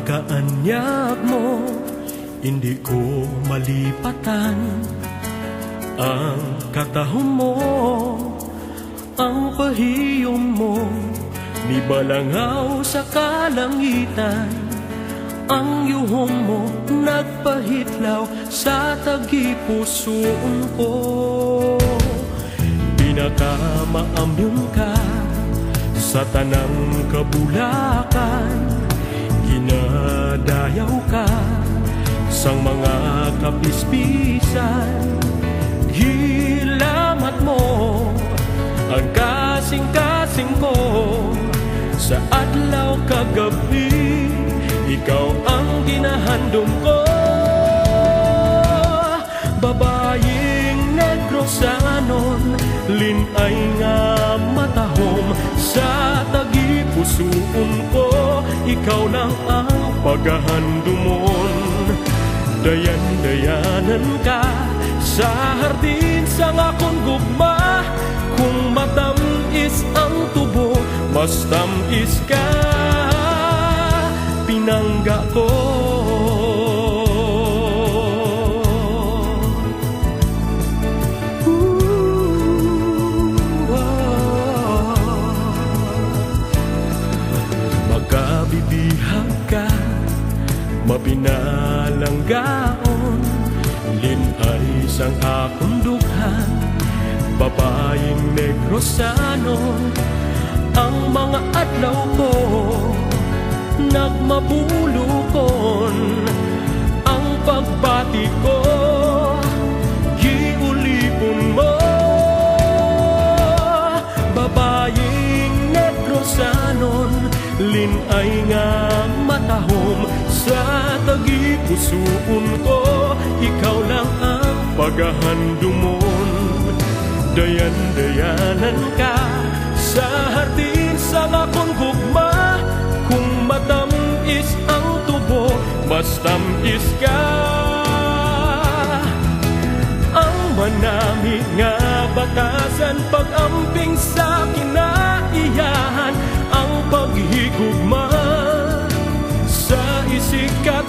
pagkaanyag mo, hindi ko malipatan ang katahom mo, ang pahiyom mo, nibalangaw sa kalangitan. Ang yuhong mo nagpahitlaw sa tagipusoon ko. Pinakamaamyong ka sa tanang kabulakan, ginadayaw ka sang mga kapispisan. Hilamat mo ang kasing-kasing ko sa adlaw kagabi. Ikaw ang ginahandom ko, babayeng negrosanon, linay nga matahom sa tagipusoon ko. Ikaw lang ang paghahandomon, dayan-dayanan ka sa hardin sang akong gugma. Kung matamis ang tubo, mas tamis ka, pinangga ko. Magkabibihag ka, mapinalanggaon, linay sang akong dughan, babayeng negrosanon. Ang mga adlaw ko nagmabulukon, ang pagbati ko giulipon mo. Babayeng negrosanon, linay nga matahom sa tagipusoon ko. Ikaw lang ang paghahandomon, dayan-dayanan ka sa hardin sa akong gugma. Kung matamis ang tubo, mas tamis ka. Ang manami nga batasan, pag-amping sa kinaiyahan, ang paghigugma sa isikat